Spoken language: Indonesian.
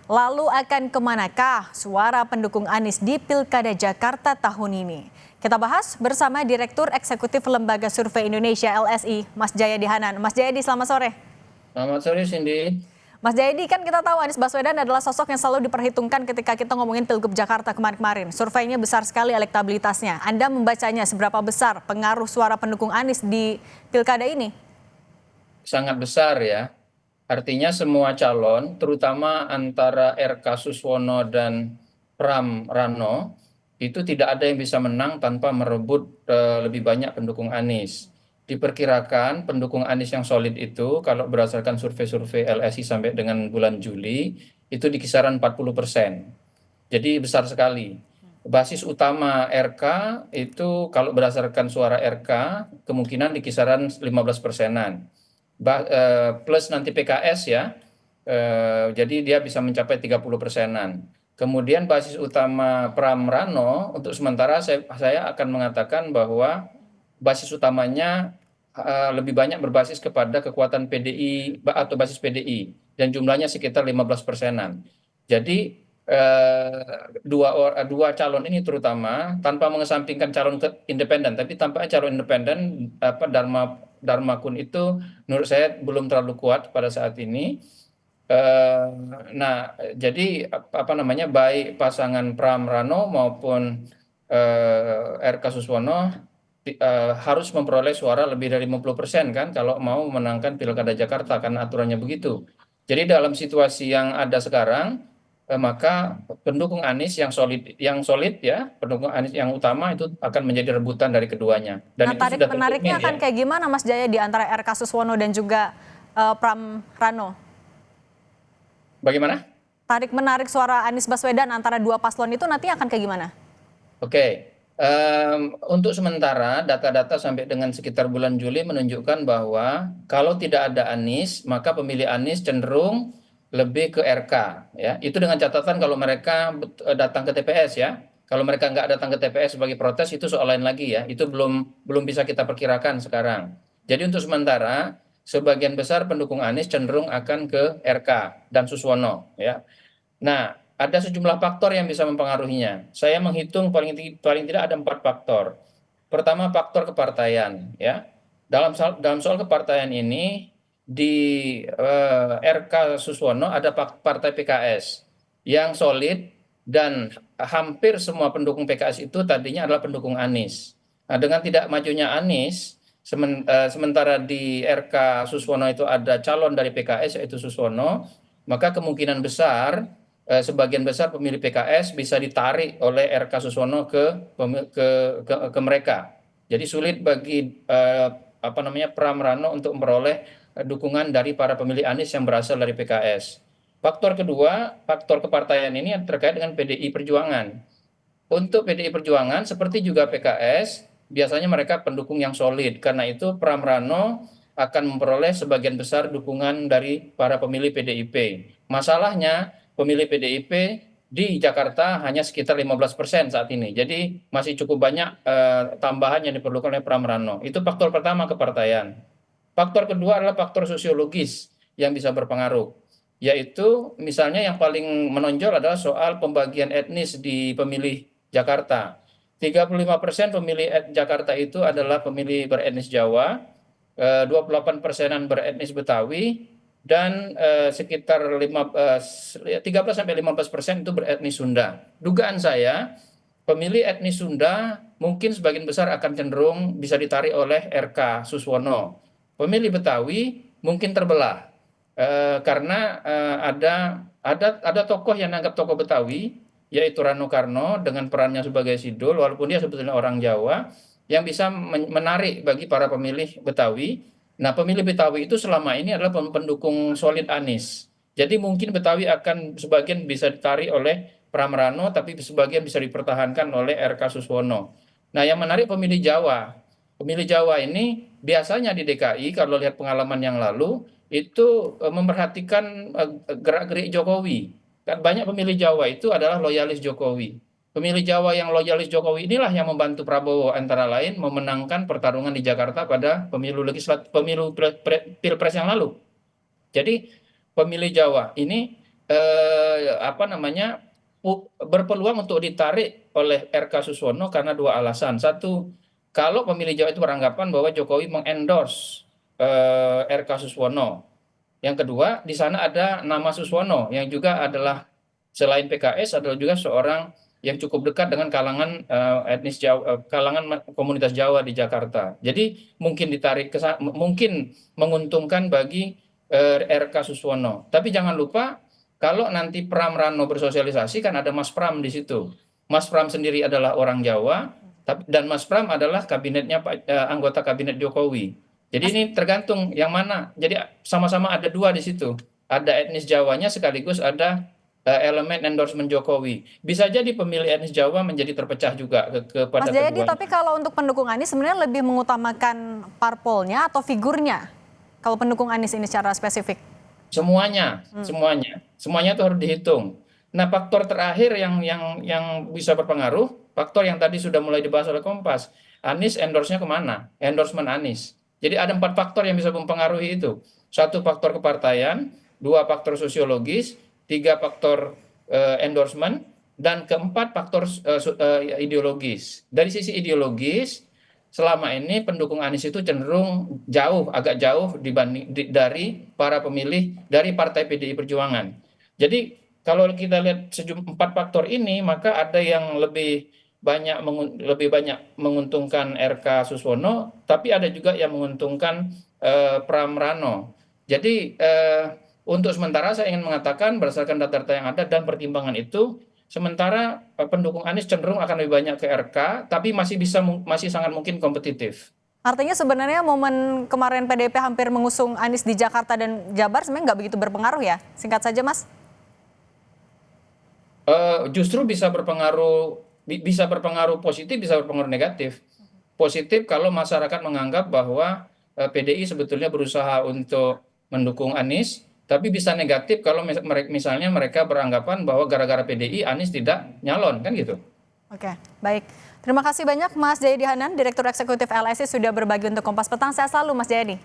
Lalu akan kemanakah suara pendukung Anies di Pilkada Jakarta tahun ini? Kita bahas bersama Direktur Eksekutif Lembaga Survei Indonesia LSI, Mas Jayadi Hanan. Mas Jayadi, selamat sore. Selamat sore, Cindy. Mas Jayadi, kan kita tahu Anies Baswedan adalah sosok yang selalu diperhitungkan ketika kita ngomongin Pilgub Jakarta kemarin-kemarin. Surveinya besar sekali elektabilitasnya. Anda membacanya seberapa besar pengaruh suara pendukung Anies di Pilkada ini? Sangat besar ya. Artinya semua calon, terutama antara RK Suswono dan Pram Rano, itu tidak ada yang bisa menang tanpa merebut lebih banyak pendukung Anies. Diperkirakan pendukung Anies yang solid itu, kalau berdasarkan survei-survei LSI sampai dengan bulan Juli, itu di kisaran 40%. Jadi besar sekali. Basis utama RK itu kalau berdasarkan suara RK, kemungkinan di kisaran 15%-an. Plus nanti PKS ya, jadi dia bisa mencapai 30%-an. Kemudian basis utama Pram Rano, untuk sementara saya akan mengatakan bahwa basis utamanya lebih banyak berbasis kepada kekuatan PDI atau basis PDI, dan jumlahnya sekitar 15%-an. Jadi dua calon ini terutama, tanpa mengesampingkan calon independen, tapi tampaknya calon independen Dharma Kun itu menurut saya belum terlalu kuat pada saat ini. Eh, nah, jadi apa namanya, baik pasangan Pram Rano maupun RK Suswono harus memperoleh suara lebih dari 50% kan kalau mau memenangkan Pilkada Jakarta, karena aturannya begitu. Jadi dalam situasi yang ada sekarang, maka pendukung Anies yang solid ya, pendukung Anies yang utama itu akan menjadi rebutan dari keduanya. Dan Nah, itu sudah menariknya tercermin ya. akan kayak gimana Mas Jaya di antara RK Suswono dan juga Pram Rano? Bagaimana? Tarik menarik suara Anies Baswedan antara dua paslon itu nanti akan kayak gimana? Oke, untuk sementara data-data sampai dengan sekitar bulan Juli menunjukkan bahwa kalau tidak ada Anies, maka pemilih Anies cenderung lebih ke RK. Ya, itu dengan catatan kalau mereka datang ke TPS ya. Kalau mereka nggak datang ke TPS sebagai protes itu soal lain lagi ya. Itu belum bisa kita perkirakan sekarang. Jadi untuk sementara sebagian besar pendukung Anies cenderung akan ke RK dan Suswono ya. Nah, ada sejumlah faktor yang bisa mempengaruhinya. Saya menghitung paling tidak ada 4 faktor. Pertama, faktor kepartaian, ya. Dalam soal kepartaian ini di RK Suswono ada partai PKS yang solid, dan hampir semua pendukung PKS itu tadinya adalah pendukung Anies. Nah, dengan tidak majunya Anies, sementara di RK Suswono itu ada calon dari PKS yaitu Suswono, maka kemungkinan besar sebagian besar pemilih PKS bisa ditarik oleh RK Suswono ke mereka. Jadi sulit bagi apa namanya, Pram Rano untuk memperoleh dukungan dari para pemilih Anies yang berasal dari PKS. Faktor kedua, faktor kepartaian ini terkait dengan PDI Perjuangan. Untuk PDI Perjuangan seperti juga PKS, biasanya mereka pendukung yang solid. Karena itu Pram Rano akan memperoleh sebagian besar dukungan dari para pemilih PDIP. Masalahnya pemilih PDIP di Jakarta hanya sekitar 15% saat ini. Jadi masih cukup banyak tambahan yang diperlukan oleh Pram Rano. Itu faktor pertama, kepartaian. Faktor kedua adalah faktor sosiologis yang bisa berpengaruh, yaitu misalnya yang paling menonjol adalah soal pembagian etnis di pemilih Jakarta. 35% pemilih Jakarta itu adalah pemilih beretnis Jawa, 28%-an beretnis Betawi, dan sekitar 13-15% itu beretnis Sunda. Dugaan saya, pemilih etnis Sunda mungkin sebagian besar akan cenderung bisa ditarik oleh RK Suswono. Pemilih Betawi mungkin terbelah karena ada tokoh yang dianggap tokoh Betawi, yaitu Rano Karno dengan perannya sebagai Sidul, walaupun dia sebetulnya orang Jawa, yang bisa menarik bagi para pemilih Betawi. Nah, pemilih Betawi itu selama ini adalah pendukung solid Anies. Jadi mungkin Betawi akan sebagian bisa ditarik oleh Pram Rano, tapi sebagian bisa dipertahankan oleh RK Suswono. Nah, yang menarik pemilih Jawa. Pemilih Jawa ini biasanya di DKI, kalau lihat pengalaman yang lalu, itu memperhatikan gerak-gerik Jokowi. Kan banyak pemilih Jawa itu adalah loyalis Jokowi. Pemilih Jawa yang loyalis Jokowi inilah yang membantu Prabowo antara lain memenangkan pertarungan di Jakarta pada Pilpres yang lalu. Jadi pemilih Jawa ini apa namanya berpeluang untuk ditarik oleh RK Suswono karena dua alasan. Satu, kalau pemilih Jawa itu beranggapan bahwa Jokowi mengendorse RK Suswono. Yang kedua, di sana ada nama Suswono yang juga adalah selain PKS adalah juga seorang yang cukup dekat dengan kalangan etnis Jawa, kalangan komunitas Jawa di Jakarta. Jadi mungkin ditarik mungkin menguntungkan bagi RK Suswono. Tapi jangan lupa kalau nanti Pram Rano bersosialisasi kan ada Mas Pram di situ. Mas Pram sendiri adalah orang Jawa, dan Mas Pram adalah kabinetnya anggota kabinet Jokowi. Jadi ini tergantung yang mana. Jadi sama-sama ada dua di situ. Ada etnis Jawanya sekaligus ada elemen endorsement Jokowi. Bisa jadi pemilih etnis Jawa menjadi terpecah juga kepada Mas Jayadi, keduanya. tapi kalau untuk pendukung Anies sebenarnya lebih mengutamakan parpolnya atau figurnya? Kalau pendukung Anies ini secara spesifik. Semuanya itu harus dihitung. Nah, faktor terakhir yang bisa berpengaruh, faktor yang tadi sudah mulai dibahas oleh Kompas, Anies endorse-nya kemana? Endorsement Anies. Jadi ada 4 faktor yang bisa mempengaruhi itu. 1 faktor kepartaian, 2 faktor sosiologis, 3 faktor endorsement, dan keempat faktor ideologis. Dari sisi ideologis, selama ini pendukung Anies itu cenderung agak jauh dari para pemilih dari Partai PDI Perjuangan. Jadi kalau kita lihat 4 faktor ini, maka ada yang lebih banyak menguntungkan RK Suswono, tapi ada juga yang menguntungkan Pram Rano. Jadi untuk sementara saya ingin mengatakan berdasarkan data-data yang ada dan pertimbangan itu, sementara pendukung Anies cenderung akan lebih banyak ke RK, tapi masih sangat mungkin kompetitif. Artinya sebenarnya momen kemarin PDIP hampir mengusung Anies di Jakarta dan Jabar sebenarnya nggak begitu berpengaruh ya? Singkat saja, Mas. Justru bisa berpengaruh positif, bisa berpengaruh negatif. Positif kalau masyarakat menganggap bahwa PDI sebetulnya berusaha untuk mendukung Anies, tapi bisa negatif kalau misalnya mereka beranggapan bahwa gara-gara PDI Anies tidak nyalon, kan gitu. Oke, baik. Terima kasih banyak Mas Jayadi Hanan, Direktur Eksekutif LSI sudah berbagi untuk Kompas Petang. Sehat selalu Mas Jayadi.